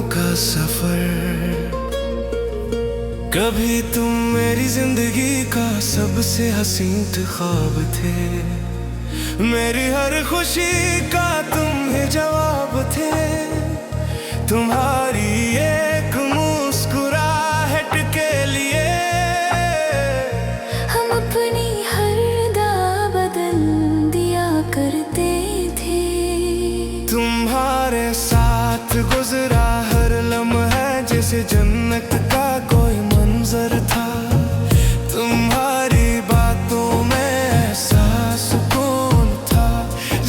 का सफर। कभी तुम मेरी जिंदगी का सबसे हसीन ख्वाब थे, मेरी हर खुशी का तुम ही जवाब थे। तुम्हारी एक मुस्कुराहट के लिए हम अपनी हर दा बदल दिया करते थे। तुम्हारे साथ गुजरा हर लम्हा जैसे जन्नत का कोई मंजर था। तुम्हारी बातों में ऐसा सुकून था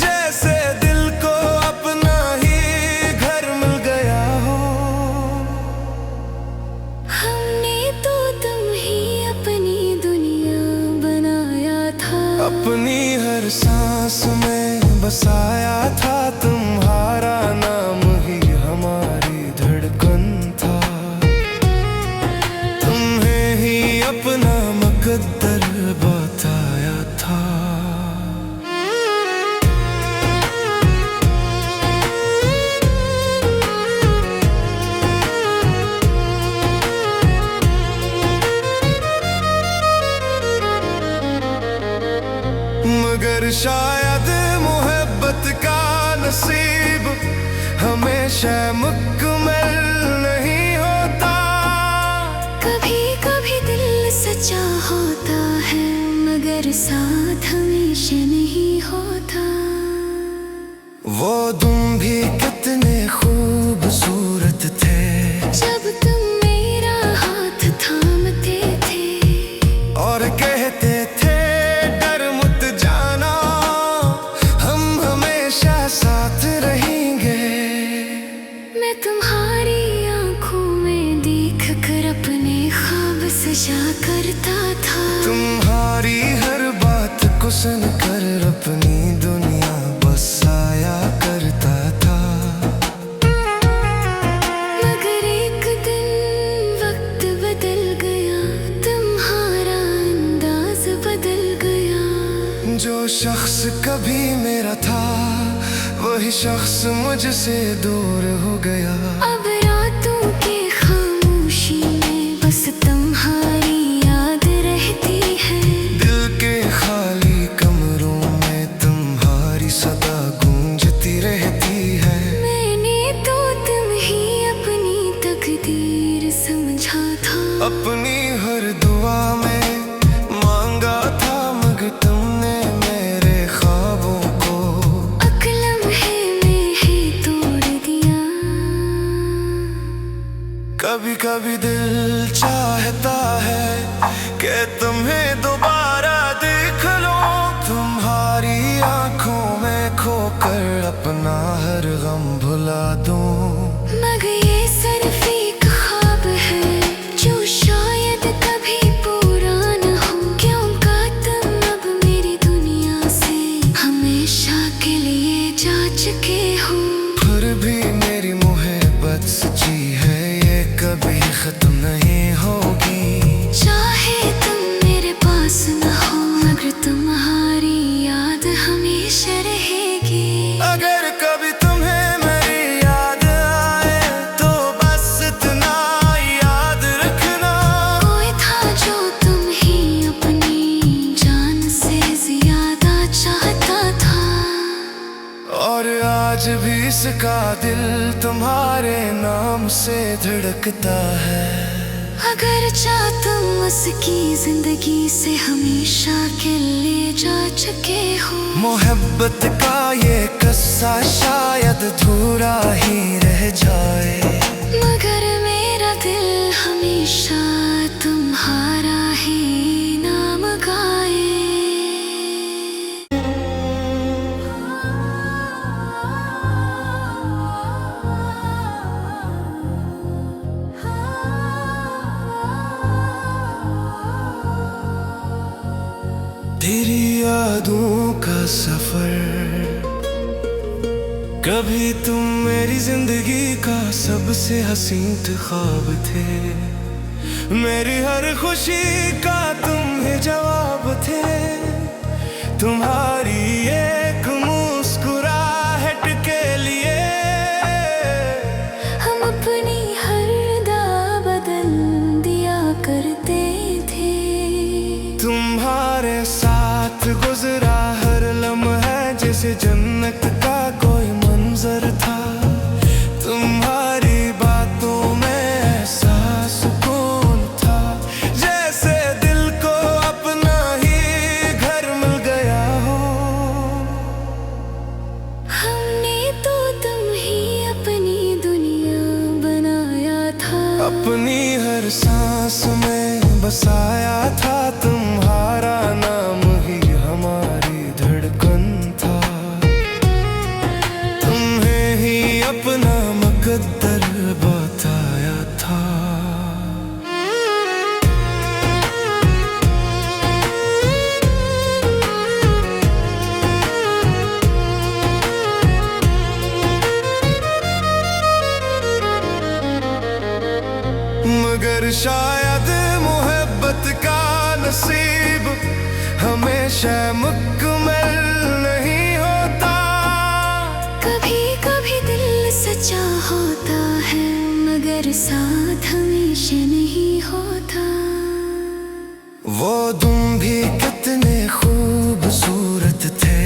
जैसे दिल को अपना ही घर मिल गया हो। हमने तो तुम ही अपनी दुनिया बनाया था, अपनी हर सांस में बसाया था। तुम्हारा नाम ही हमारी धड़कन था, तुम्हें ही अपना मुकद्दर बताया था। मगर शायद मोहब्बत का नसीब हमेशा मुकम्मल नहीं होता। कभी कभी दिल सच्चा होता है मगर साथ हमेशा नहीं होता। वो तुम भी कितने खूबसूरत थे जब तुम मेरा हाथ थामते थे और कहते थे डर मत जाना, हम हमेशा साथ रहेंगे। मैं तुम्हारी आंखों में देख कर अपने ख्वाब सजा करता था। तुम्हारी हर बात को सुनकर अपनी दुनिया बसाया करता था। मगर एक दिन वक्त बदल गया, तुम्हारा अंदाज बदल गया। जो शख्स कभी मेरा था वही शख्स मुझसे दूर हो गया। अब रातों की खामोशी में बस तुम्हारी याद रहती है। दिल के खाली कमरों में तुम्हारी सदा गूंजती रहती है। मैंने तो तुम ही अपनी तकदीर समझा था, अपनी हर दुआ में मांगा था मगर तुमने मेरे ख्वाबों को एक लम्हे में ही तोड़ दिया। कभी कभी दिल चाहता है कि तुम्हें दोबारा देख लो, तुम्हारी आंखों में खोकर अपना हर गम भुला दूं। मगर ये सिर्फ एक ख्वाब है जो शायद कभी पूरा न हो, क्योंकि तुम अब मेरी दुनिया से हमेशा के लिए जा चुके हो। फिर भी मेरी मोहब्बत सच्ची है, ये कभी खत्म नहीं होगी। चाहे तुम मेरे पास न हो मगर तुम्हारी याद हमेशा रहेगी। अगर कभी तुम्हें मेरी याद आए तो बस इतना याद रखना, कोई था जो तुम ही अपनी जान से ज्यादा चाहता था। और आज भी इसका दिल तुम्हारे नाम से धड़कता है। अगर चाह तुम उसकी जिंदगी से हमेशा के लिए जा चुके हो। मोहब्बत का ये किस्सा शायद अधूरा ही रह जाए, मगर मेरा दिल हमेशा तुम्हारा ही नाम गाए। तेरी यादों का सफर। कभी तुम मेरी जिंदगी का सबसे हसीन ख्वाब थे, मेरी हर खुशी का तुम ही जवाब थे। तुम्हारी एक मुस्कुराहट के लिए हम अपने अपनी हर सांस में बसाया था तुम्हारा नाम ही हमारी धड़कन था। तुम्हें ही अपना मुकद्दर बताया था। मगर शायद मोहब्बत का नसीब हमेशा मुकम्मल नहीं होता। कभी कभी दिल सच्चा होता है मगर साथ हमेशा नहीं होता। वो तुम भी कितने खूबसूरत थे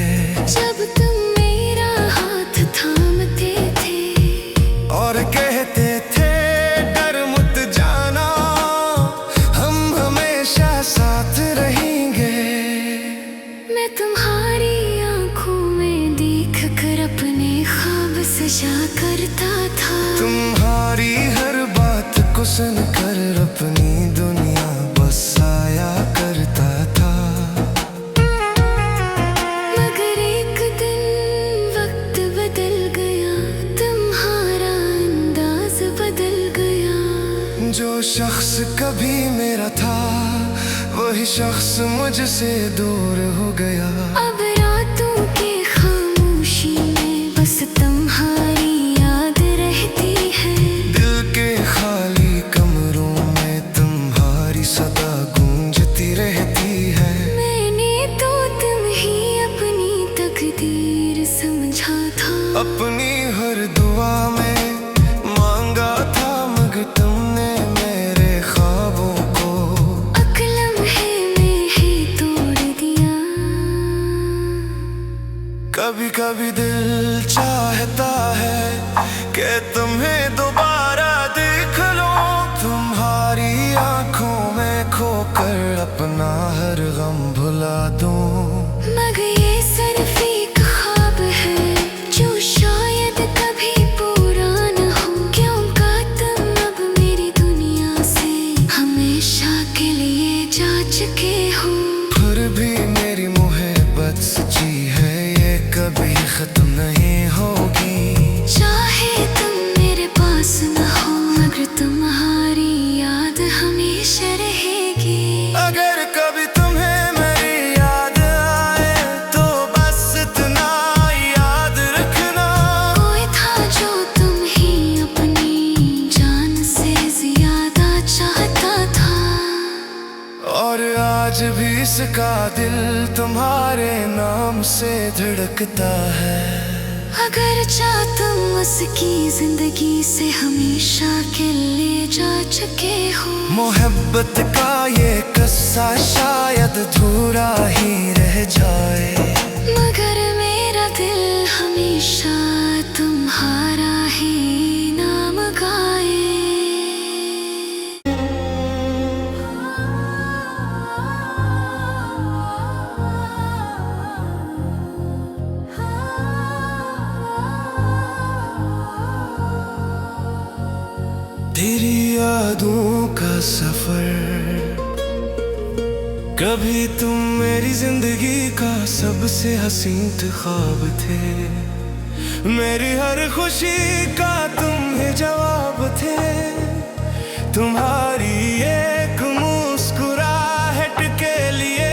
जब तुम मेरा हाथ थामते थे और कहते थे डर मत जाना हम हमेशा साथ रहेंगे। मैं तुम्हारी आंखों में देख कर अपने ख्वाब सजा करता था। तुम्हारी हर बात को सुनकर अपनी दुनिया बसाया करता था। मगर एक दिन वक्त बदल गया, तुम्हारा अंदाज बदल गया। जो शख्स कभी मेरा था वही शख्स मुझसे दूर हो गया। अब रातों के खामोशी में बस तुम्हारी याद रहती है। दिल के खाली कमरों में तुम्हारी सदा गूंजती रहती है। मैंने तो तुम ही अपनी तकदीर समझा था। अपनी हर दुआ में मांगा था मगर तुमने मेरे ख्वाबों को एक लम्हे में ही तोड़ दिया। कभी कभी दिल चाहता है कि तुम्हें दोबारा देख लो। तुम्हारी आंखों में खोकर अपना हर गम भुला दूं। मगर ये सिर्फ एक ख्वाब है जो शायद कभी पूरा न हो। क्योंकि तुम अब मेरी दुनिया से हमेशा के लिए जा चुके हो। फिर भी मेरी मोहब्बत सच्ची है ये कभी खत्म नहीं होगी। चाहे तुम मेरे पास न हो मगर तुम्हारी याद हमेशा रहेगी। अगर कभी तुम्हें मेरी याद आए तो बस इतना याद रखना। कोई था जो तुम ही अपनी जान से ज्यादा चाहता था। और आज भी इसका दिल तुम्हारे नाम से धड़कता है। अगर चाह तुम उसकी जिंदगी से हमेशा के लिए जा चुके हो। मोहब्बत का ये किस्सा शायद अधूरा ही रह जाए। मगर मेरा दिल हमेशा तुम्हारा ही नाम गाए। तेरी यादों का सफर कभी तुम मेरी जिंदगी का सबसे हसीन ख्वाब थे। मेरी हर खुशी का तुम ही जवाब थे। तुम्हारी एक मुस्कुराहट के लिए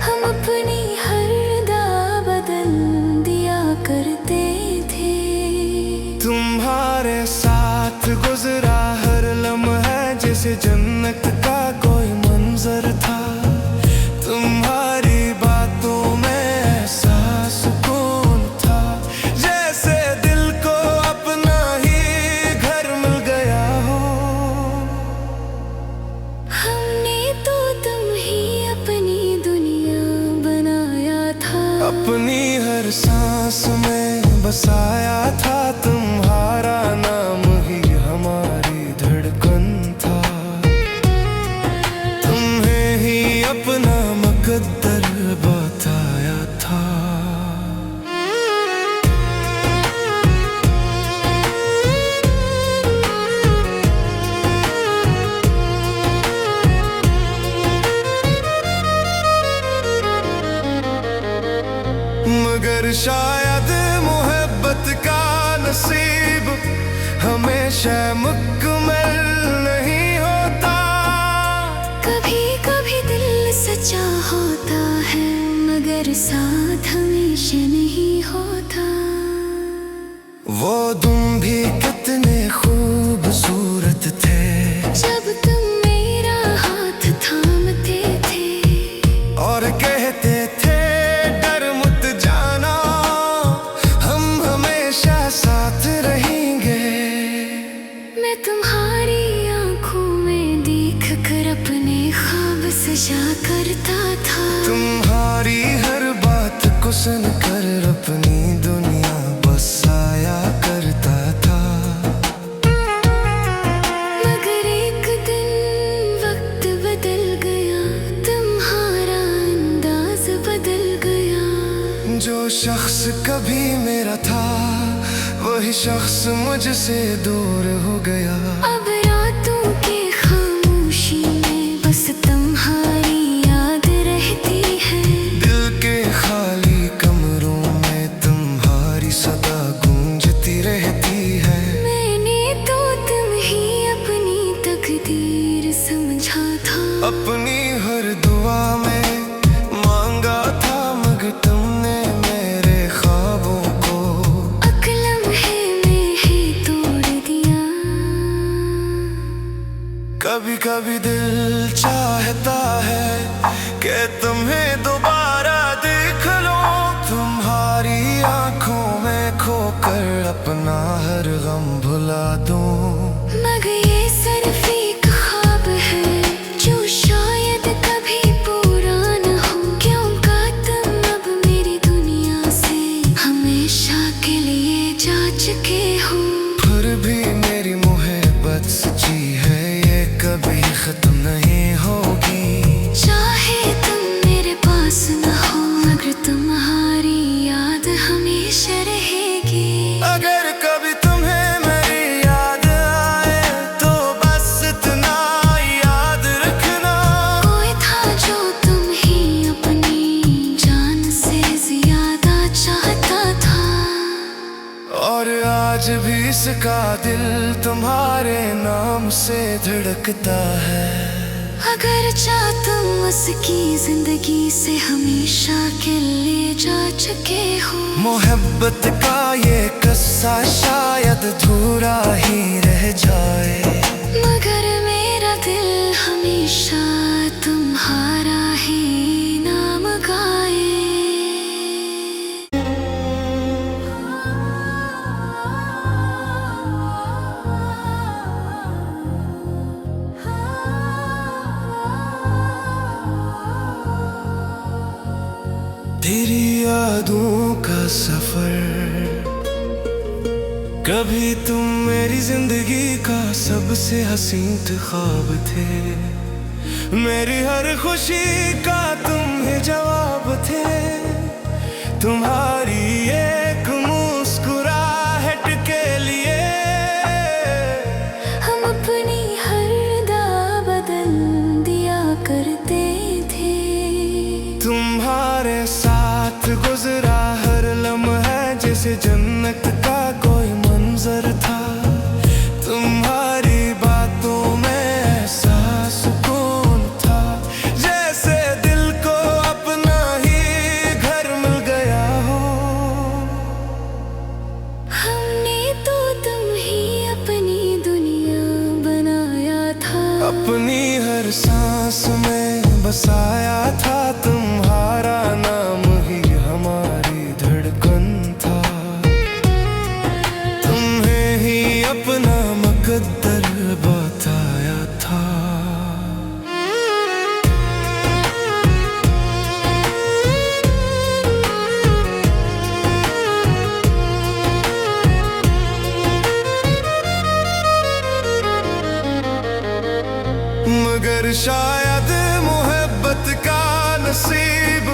हम अपनी हर दा बदल दिया करते थे। तुम्हारे साथ गुजरा हर लम्हा जैसे जन्नत का कोई मंजर था। तुम्हारी बातों में ऐसा सुकून था जैसे दिल को अपना ही घर मिल गया हो। हमने तो तुम ही अपनी दुनिया बनाया था। अपनी हर सांस में बसाया था तुम्हारा नाम ही हमारी हमेशा मुकम्मल नहीं होता। कभी कभी दिल सच्चा होता है मगर साथ हमेशा नहीं होता। वो तुम भी कितने खूबसूरत थे जब तुम मेरा हाथ थामते थे और कहते थे डर मत जाना, हम हमेशा साथ रहेंगे। मैं तुम्हारी आंखों में देख कर अपने ख्वाब सजा करता था। तुम्हारी हर बात को सुनकर अपनी दुनिया बसाया करता था। मगर एक दिन वक्त बदल गया, तुम्हारा अंदाज बदल गया। जो शख्स कभी मेरा था वही शख्स मुझसे दूर हो गया। अब रातों के खामोशी में बस तुम्हारी याद रहती है। दिल के खाली कमरों में तुम्हारी सदा गूंजती रहती है। मैंने तो तुम ही अपनी तकदीर समझा था। अपनी हर दुआ में मांगा था मगर तुमने मेरे ख्वाबों को अकलम है मैं ही तोड़ दिया। कभी कभी दिल चाहता है कि तुम्हें दोबारा देख लो, तुम्हारी आंखों में खोकर अपना हर गम भुला दूं। मगर ये सिर्फ एक ख्वाब है जो शायद कभी पूरा न हो। क्योंकि तुम अब मेरी दुनिया से हमेशा के लिए जा चुके हो। फिर भी मेरी मोहब्बत सच्ची है, ये कभी खत्म नहीं होगी। चाहे तुम मेरे पास न हो मगर तुम्हारी याद हमेशा रहेगी। अगर कभी तुम्हें मेरी याद आए तो बस इतना याद रखना, कोई था जो तुम ही अपनी जान से ज्यादा चाहता था। और आज भी इसका दिल तुम्हारे नाम से धड़कता है। अगर चाह तुम उसकी जिंदगी से हमेशा के लिए जा चुके हो। मोहब्बत का ये किस्सा शायद अधूरा ही रह जाए, मगर मेरा दिल हमेशा तुम्हारा ही नाम गाए। तेरी यादों का सफर, कभी तुम मेरी जिंदगी का सबसे हसीन ख्वाब थे। मेरी हर खुशी का तुम ही जवाब थे। तुम्हारी एक मुस्कुराहट के लिए हम अपनी हर दा बदल दिया करते थे। तुम्हारे साथ गुजरा हर लम्हा जैसे जन्नत का कोई मंजर था। तुम्हारी बातों में ऐसा सुकून था जैसे दिल को अपना ही घर मिल गया हो। हमने तो तुम ही अपनी दुनिया बनाया था। अपनी हर सांस में बसाया था। तुम्हारा नाम ही हमारी धड़कन था। तुम्हें ही अपना मुकद्दर बताया था। मगर शायद मोहब्बत का नसीब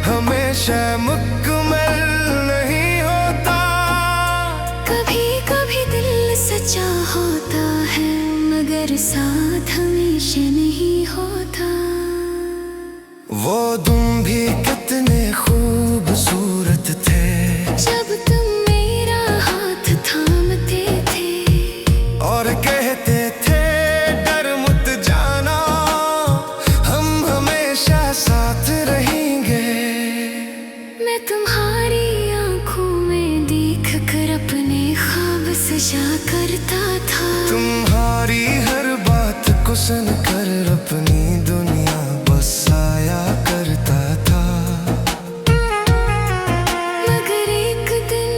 हमेशा मुकम्मल नहीं होता। कभी कभी दिल सच्चा होता है मगर साथ हमेशा नहीं होता। वो तुम भी कितने खूबसूरत थे जब तुम मेरा हाथ थामते थे और कहते थे डर मत जाना, हम हमेशा साथ रहेंगे। मैं तुम्हारी आंखों में देख कर अपने ख्वाब सजा करता था। तुम्हारी हर बात को सुनकर अपनी दुनिया बसाया करता था। मगर एक दिन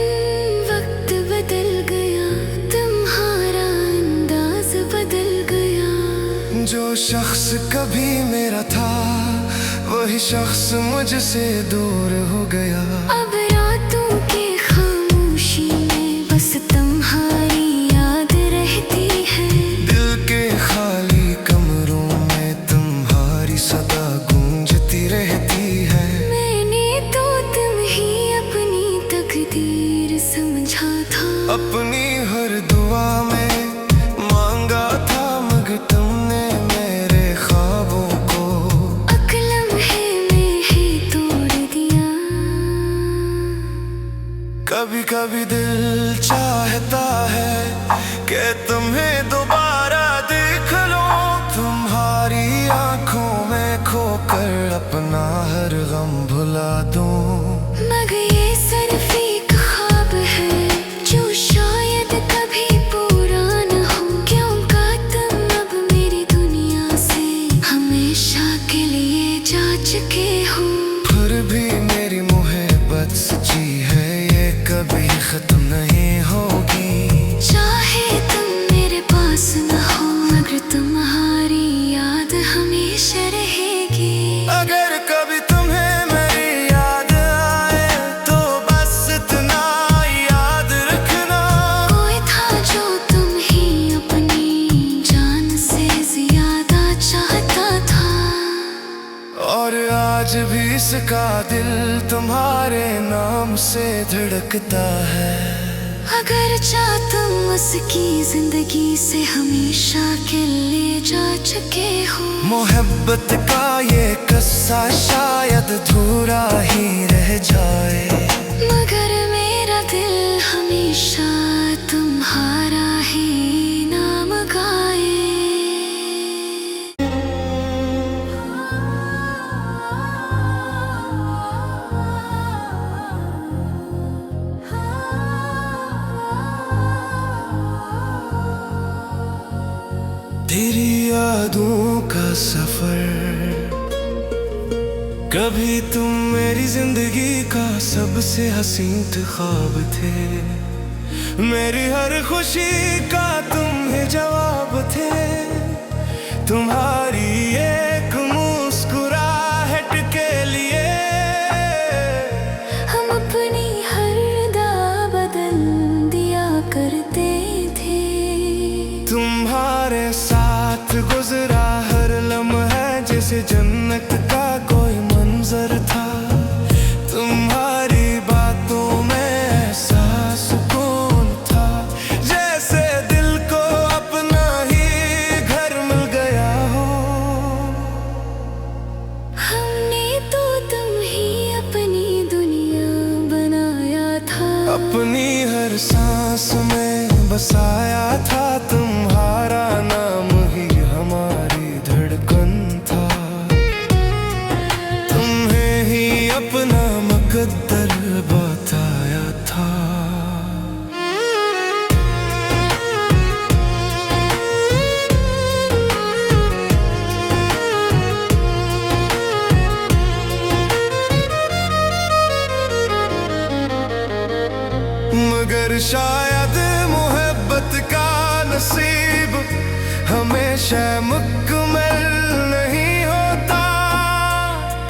वक्त बदल गया, तुम्हारा अंदाज बदल गया। जो शख्स कभी मेरा था वही शख्स मुझसे दूर हो गया। अब रातों की खामोशी में बस तुम्हारी याद रहती है। दिल के खाली कमरों में तुम्हारी सदा गूंजती रहती है। मैंने तो तुम ही अपनी तकदीर समझा था। अपनी हर दुआ में मांगा था, मगर तुमने मेरे ख्वाबों को कभी कभी दिल चाहता है कि तुम्हें दोबारा देख लो, तुम्हारी आंखों में खोकर अपना हर गम भुला दूं। मगर ये सिर्फ एक ख्वाब है जो शायद कभी पूरा न हो, क्योंकि तुम अब मेरी दुनिया से हमेशा के लिए जा चुके हो। फिर भी मेरी मोहब्बत सच्ची है, कभी खत्म नहीं होगी। चाहे तुम मेरे पास न हो, मगर तुम्हारी याद हमेशा रहेगी। अगर कभी तुम्हें मेरी याद आए तो बस इतना याद रखना, कोई था जो तुम ही अपनी जान से ज्यादा चाहता था। और आज भी इसका दिल तुम्हारे नाम से धड़कता है। अगर चाह तुम उसकी जिंदगी से हमेशा के लिए जा चुके हो। मोहब्बत का ये किस्सा शायद अधूरा ही रह जाए, मगर मेरा दिल हमेशा तुम्हारा ही नाम गाए। तेरी यादों का सफर, कभी तुम मेरी जिंदगी का सबसे हसीन ख्वाब थे। मेरी हर खुशी का तुम ही जवाब थे। तुम्हारी एक मुस्कुराहट के लिए हम अपनी हर दा बदल दिया करते थे। तुम्हारे साथ गुजरा हर लम्हा जैसे जन्नत का कोई मंजर था। तुम्हारी बातों में ऐसा सुकून था जैसे दिल को अपना ही घर मिल गया हो। हमने तो तुम ही अपनी दुनिया बनाया था। अपनी हर सांस में बसाया था, तुम्हारा नाम ही हमारी धड़कन था। तुम्हें ही अपना मुकद्दर बताया था। मगर शायद मोहब्बत का नसीब हमेशा मुकम्मल नहीं होता।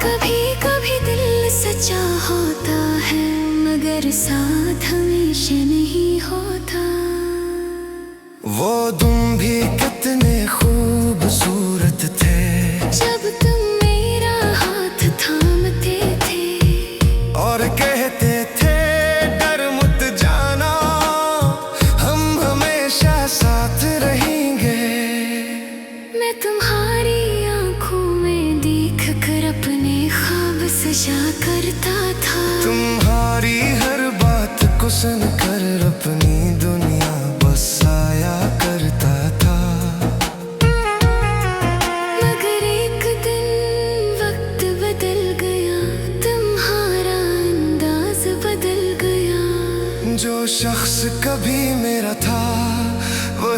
कभी कभी दिल सच्चा होता है, मगर साथ हमेशा नहीं होता। वो तुम भी कितने खूबसूरत थे जब तुम मेरा हाथ थामते थे और कहते थे डर मत जाना, हम हमेशा साथ रहेंगे। मैं तुम्हारी आंखों में देख कर अपने ख्वाब सजा करता था। तुम्हारी हर बात को सुनकर अपनी दुनिया बसाया करता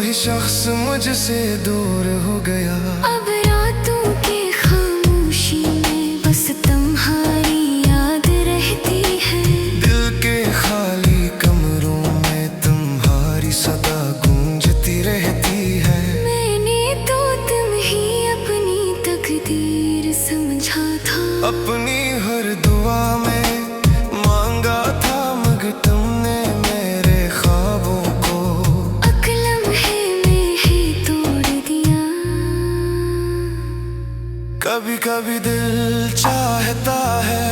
वही शख्स मुझसे दूर हो गया। अब रातों की खामोशी में बस तुम्हारी याद रहती है। दिल के खाली कमरों में तुम्हारी सदा गूंजती रहती है। मैंने तो तुम ही अपनी तकदीर समझा था। अपनी हर दुआ में मांगा था मगर तुमने मेरे ख्वाबों को एक लम्हे में ही तोड़ दिया। कभी कभी दिल चाहता है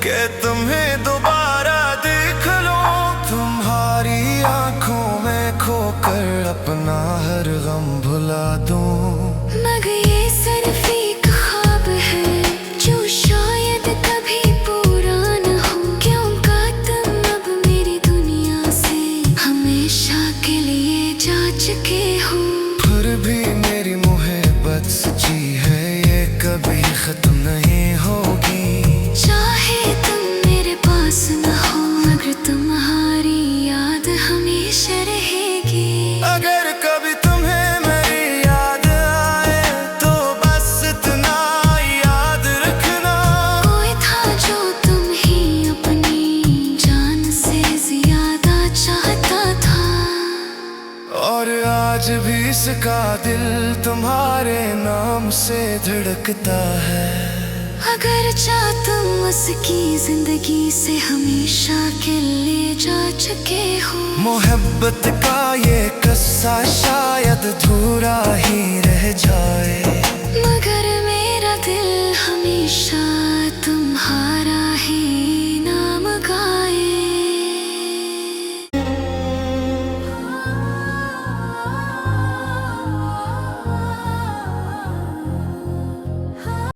कि तुम्हें दोबारा देख लो, तुम्हारी आंखों में खोकर अपना हर गम भुला दूं। मगर ये सिर्फ एक ख्वाब है जो शायद कभी पूरा न हो। क्योंकि तुम अब मेरी दुनिया से हमेशा के लिए जा चुके हो। फिर भी मेरी मोहब्बत सच्ची है, ये कभी खत्म नहीं होगी। चाहे तुम मेरे पास न हो मगर तुम्हारी याद हमेशा रहेगी। अगर कभी तुम्हें मेरी याद आए तो बस इतना याद रखना, कोई था जो तुम ही अपनी जान से ज्यादा चाहता था। और आज भी इसका दिल तुम्हारे नाम से धड़कता है। अगर चाह तुम उसकी जिंदगी से हमेशा के लिए जा चुके हो। मोहब्बत का ये किस्सा शायद अधूरा ही रह जाए, मगर मेरा दिल हमेशा